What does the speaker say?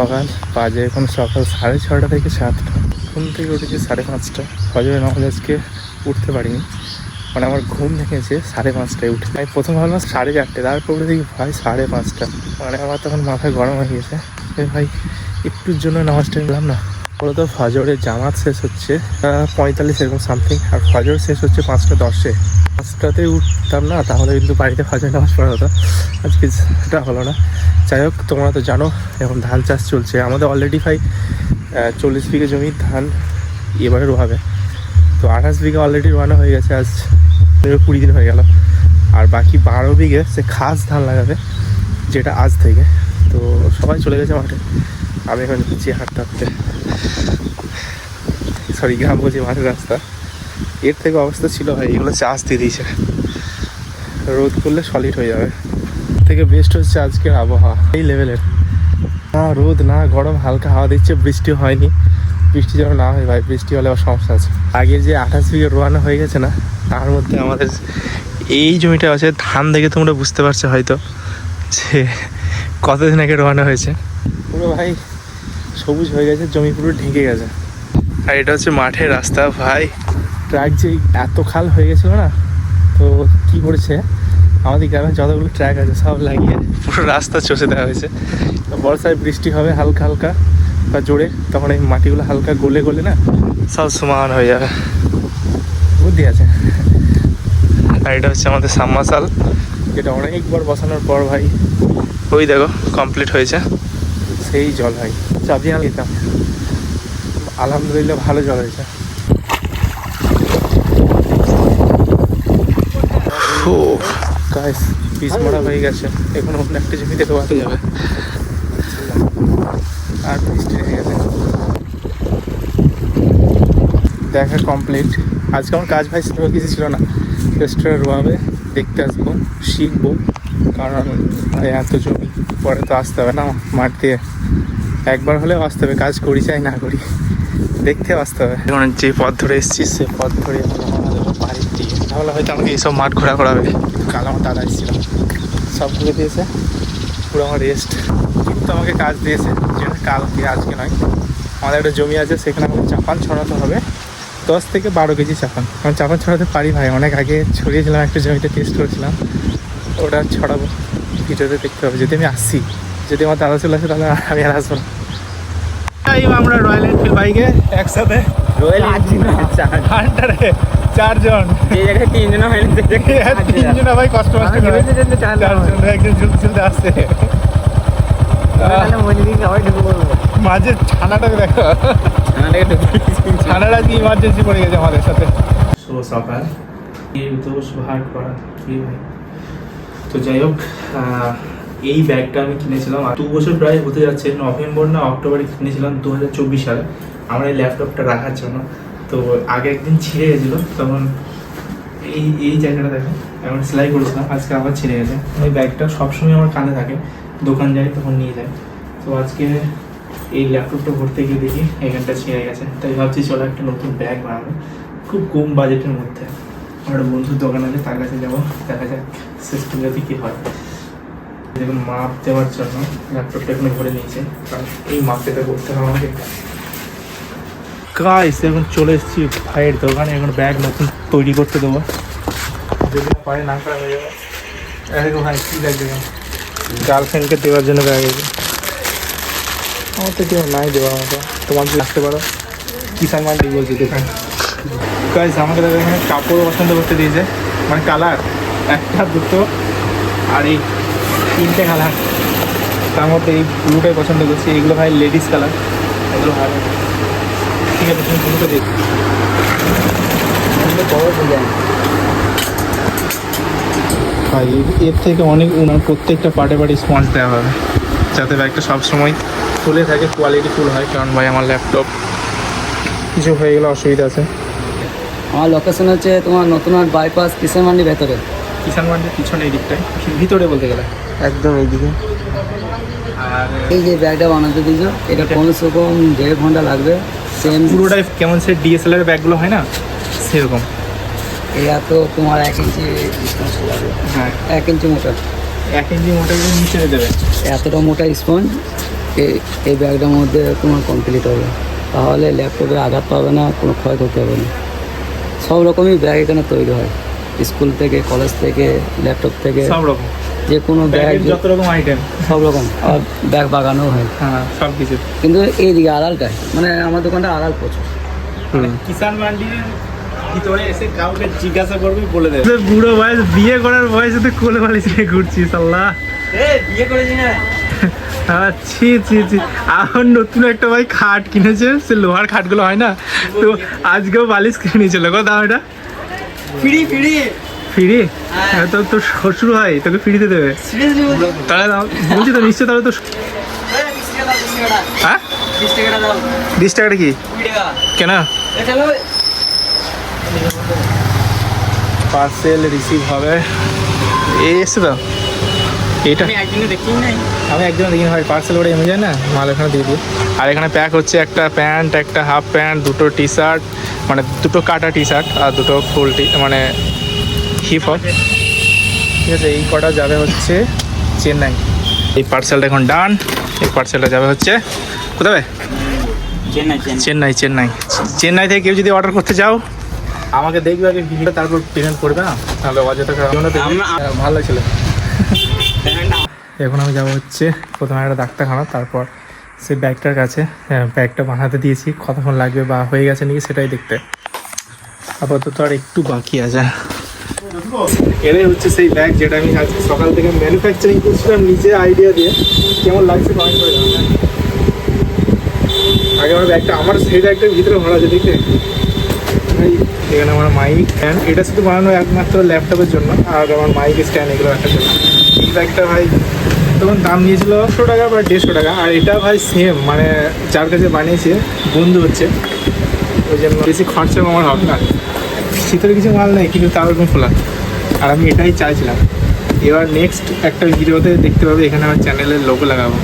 সকাল বাজে এখন সকাল 6:30 থেকে 7টা। ঘুম থেকে উঠেছি 5:30। ফজরের নামাজ আজকে উঠতে পারিনি, মানে আমার ঘুম ভেঙেছে 5:30টায় উঠে। আমি প্রথম ভাবলাম 4:30, তারপরে দেখি ভাই 5:30। মানে আমার তখন মাথায় গরম হয়ে গেছে। ভাই একটুর জন্য নামাজটা নিলাম না। বলতো ফজরের জামাত শেষ হচ্ছে 45 এরকম সামথিং, আর ফজর শেষ হচ্ছে 5:10-এ। 5টাতে উঠতাম না তাহলে কিন্তু বাড়িতে ফজর নামাজ পড়া হতো। আজকে সেটা হলো না। যাই হোক, তোমরা তো জানো এখন ধান চাষ চলছে আমাদের অলরেডি। ভাই 40 বিঘে জমির ধান এবারে রোয়াবে। তো 28 বিঘে অলরেডি রোয়ানো হয়ে গেছে, আজ 20 দিন হয়ে গেল। আর বাকি 12 বিঘে সে খাস ধান লাগাবে, যেটা আজ থেকে। তো সবাই চলে গেছে মাঠে, আমি এখন যাচ্ছি হাঁটতে হাঁটতে। সরি, গ্রাম বলছি, মাঠের রাস্তা। এর থেকে অবস্থা ছিল ভাই, এগুলো চাষ দিয়ে দিয়েছে, রোদ করলে সলিড হয়ে যাবে। থেকে বেস্ট হচ্ছে আজকের আবহাওয়া, এই লেভেলের। না রোদ না গরম, হালকা হাওয়া দিচ্ছে। বৃষ্টি হয়নি, বৃষ্টি যেন না হয় ভাই, বৃষ্টি হলে আবার সমস্যা আছে। আগের যে 28 বিঘে রোয়ানো হয়ে গেছে না, তার মধ্যে আমাদের এই জমিটা আছে। ধান দেখে তোমরা বুঝতে পারছো হয়তো যে কতদিন আগে রোয়ানো হয়েছে। পুরো ভাই সবুজ হয়ে গেছে, জমি পুরো ঢেকে গেছে। আর এটা হচ্ছে মাঠের রাস্তা ভাই। ট্র্যাক যে এত খাল হয়ে গেছিলো না, তো কি করেছে আমাদের গ্রামে যতগুলো ট্র্যাক আছে সব লাগিয়ে পুরো রাস্তা চষে দেওয়া হয়েছে। বর্ষায় বৃষ্টি হবে হালকা হালকা বা জোরে, তখন এই মাটিগুলো হালকা গলে গলে না সব সমান হয়ে যাবে। বুদ্ধি আছে। আর এটা হচ্ছে আমাদের সাবমার্সাল, যেটা অনেকবার বসানোর পর ভাই ওই দেখো কমপ্লিট হয়েছে। সেই জল ভাই চাপিয়ে নিতাম, আলহামদুলিল্লাহ ভালো জল হয়েছে। গাইস পিচ মারা হয়ে গেছে, এখন অন্য একটা জমিতে রোয়াতে যাবে। আর বৃষ্টি হয়ে গেছে, দেখা কমপ্লিট। আজকে আমার কাজ ভাই সেরকম কিছু ছিল না, রেস্টুরেন্ট রোয়াবে, দেখতে আসবো, শিখবো। কারণ এত জমি পরে তো আসতে হবে না মাঠ দিয়ে, একবার হলেও আসতে হবে। কাজ করি চাই না করি, দেখতেও আসতে হবে। এখন যে পথ ধরে এসেছি সে পথ ধরে আমাদের বাড়ির দিকে, তাহলে হয়তো আমাকে এইসব মাঠ ঘোরা করাবে। কাল আমার দাদা এসেছিলাম, সব ঘুরে দিয়েছে, পুরো আমার রেস্ট। কিন্তু আমাকে কাজ দিয়েছে, যেটা কালকে আজকে নয়। আমাদের একটা জমি আছে, সেখানে আমাকে চাপান ছড়াতে হবে 10 থেকে 12 কেজি চাপান। আমি চাপান ছড়াতে পারি ভাই, অনেক আগে ছড়িয়েছিলাম, একটা জমিতে টেস্ট করেছিলাম। ওটা ছড়াবো, ভিডিওতে দেখতে হবে। যদি আমি আসি, যদি আমার দাদা চলে আসে তাহলে আমি আর আসবো না। আমরা রয়্যাল এনফিল্ড বাইকে একসাথে, রয়্যাল এনফিল্ড হান্টারে 4 জন, এই জায়গায় 3 জন হয় না, 3 জন ভাই কষ্ট মষ্ট করে, 4 জন একজন ঝুলতে ঝুলতে আসছে। মাঝে ছানাটাকে দেখো, ছানাটা কি ইমার্জেন্সি পড়ে গেছে আমাদের সাথে। শুভ সকাল, হাট করা কি ভাই। তো যাই হোক, এই ব্যাগটা আমি কিনেছিলাম 2 বছর প্রায় হতে যাচ্ছে, নভেম্বর না অক্টোবরে কিনেছিলাম 2024 সালে আমার এই ল্যাপটপটা রাখার জন্য। তো আগে একদিন ছিঁড়ে গেছিলো, তখন এই জায়গাটা দেখো এখন সেলাই করেছিলাম, আজকে আবার ছিঁড়ে গেছে। এই ব্যাগটা সবসময় আমার কানে থাকে, দোকান যাই তখন নিয়ে যায়। তো আজকে এই ল্যাপটপটা ভরতে গিয়ে দেখি এখানটা ছিঁড়ে গেছে, তাই ভাবছি চলো একটা নতুন ব্যাগ বানাবো খুব কম বাজেটের মধ্যে। আমার বন্ধুর দোকান আছে, তার কাছে যাবো, দেখা যাক শেষ পর্যন্ত কী হয়। দেখুন মাপ দেওয়ার জন্য ল্যাপটপটা এখানে ভরে নিয়েছে, কারণ এই মাপটা করতে হবে আমাকে। গাইস এখন চলে এসেছি ভাইয়ের দোকানে, এখন ব্যাগ নতুন তৈরি করতে দেবো, যদি না পারে না করা হয়ে যাবে। এরকম ভাই কী লাগবে, গার্লফ্রেন্ডকে দেওয়ার জন্য ব্যাগ আছে। আমার তো কেউ নাই দেওয়ার মতো, তোমার যদি আসতে পারো। কিষান মান্ডি বলছি দোকান। গাইস আমাকে দেখো এখানে কাপড় পছন্দ করতে দিয়েছে, মানে কালার 1টা 2টো আর এই 3টে কালার, তার মধ্যে এই ব্লুটাই পছন্দ করছি। এইগুলো ভাই লেডিস কালার, এগুলো ভালো। ঠিক আছে তুমি ব্লুটা দেখি, ভাই এর থেকে অনেক প্রত্যেকটা পার্টে পার্টে স্পঞ্জ দেওয়া হবে, যাতে ব্যাগটা সবসময় ফুলে থাকে, কোয়ালিটি ফুল হয়। কারণ ভাই আমার ল্যাপটপ কিছু হয়ে গেলে অসুবিধা আছে। আমার লোকেশন হচ্ছে তোমার নতুন হাট বাইপাস, কিষান মান্ডির ভেতরে। কিষান মান্ডির পিছনে এই দিকটায়, ভিতরে বলতে গেলে একদম এইদিকে। আর এই যে ব্যাগটা বানাতে দিয়েছো, এটা কমসে কম 1.5 ঘন্টা লাগবে। সেম পুরোটাই কেমন সে ডিএসএলআর ব্যাগগুলো হয় না সেরকম। এটা তো তোমার 1 ইঞ্চি লাগবে, হ্যাঁ 1 ইঞ্চি মোটা, 1 ইঞ্চি মোটা করে নিচে দেবে। এতটা মোটা স্পঞ্জ এই ব্যাগটার মধ্যে তোমার কমপ্লিট হবে, তাহলে ল্যাপটপে আঘাত পাবে না, কোনো ক্ষয়ক্ষতি হবে না। সব রকমই ব্যাগ এখানে তৈরি হয়, স্কুল থেকে, কলেজ থেকে, ল্যাপটপ থেকে, সব রকম যে কোনো ব্যাগ, যত রকম আইটেম সব রকম। আর ব্যাগ বাগানো হয়, হ্যাঁ সব কিছু। কিন্তু এইদিকে আড়ালটায়, মানে আমার দোকানটা আড়াল প্রচুর। কিষান মান্ডির ভিতরে এসে কাউকে জিজ্ঞাসা করবি বলে দেবে। বুড়ো বয়স, বিয়ে করার বয়সে তো কোলে বালিশ নিয়ে ঘুরছিস, আল্লাহ। বিয়ে করেছি না, ছি ছি ছি। এখন নতুন একটা ভাই খাট কিনেছে, সে লোহার খাটগুলো হয় না, তো আজকেও বালিশ কিনে নিয়েছিল। কত দাম এটা? Free free free? হ্যাঁ, তো তোর শ্বশুর হয়, তোকে ফ্রিতে দেবে তাহলে? বলছি তো নিশ্চয়, তাহলে তো। হ্যাঁ, 20 টাকাটা কি কেন? পার্সেল রিসিভ হবে, এই এসছে তো। এইটা আমি একদিনে দেখিনি ভাই, পার্সেল করে এমে যায় না, মাল এখানে দিয়ে দিই। আর এখানে প্যাক হচ্ছে একটা প্যান্ট, একটা হাফ প্যান্ট, দুটো টি শার্ট, মানে দুটো কাটা টি শার্ট আর দুটো ফুল মানে হিপ হপ। ঠিক আছে, এই কটা যাবে হচ্ছে চেন্নাই। এই পার্সেলটা এখন ডান। এই পার্সেলটা যাবে হচ্ছে কোথায়? চেন্নাই। চেন্নাই থেকে কেউ যদি অর্ডার করতে চাও, আমাকে দেখবে আগে ভিডিও, তারপর পেমেন্ট করবে না, তাহলে অযথা ভালো ছিল। এখন আমি যাবো হচ্ছে প্রথমে একটা ডাক্তারখানা, তারপর সেই ব্যাগটার কাছে। ব্যাগটা বানাতে দিয়েছি, কতক্ষণ লাগবে বা হয়ে গেছে নাকি সেটাই দেখতে। আপাতত আর একটু বাকি আছে। এটাই হচ্ছে সেই ব্যাগ যেটা আমি আজকে সকাল থেকে ম্যানুফ্যাকচারিং করছিলাম নিজে আইডিয়া দিয়ে। কেমন লাগছে কমেন্ট করে জানাবেন। আগে আমার ব্যাগটা, আমার সেই ব্যাগটার ভিতরে ভরা আছে দেখতে। এখানে আমার মাইক স্ট্যান্ড, এটা শুধু বানানো একমাত্র ল্যাপটপের জন্য, আর আমার মাইক স্ট্যান্ড এগুলো রাখার জন্য। এই ব্যাগটা ভাই তখন দাম নিয়েছিল 100 টাকা বা 150 টাকা, আর এটা ভাই সেম, মানে যার কাছে বানিয়েছে বন্ধু হচ্ছে, ওই জন্য বেশি খরচা আমার হবে না। শীতের কিছু মাল নেই, কিন্তু তাও এরকম খোলা, আর আমি এটাই চাইছিলাম। এবার নেক্সট একটা ভিডিওতে দেখতে পাবে, এখানে আমার চ্যানেলের লোগো লাগাবো।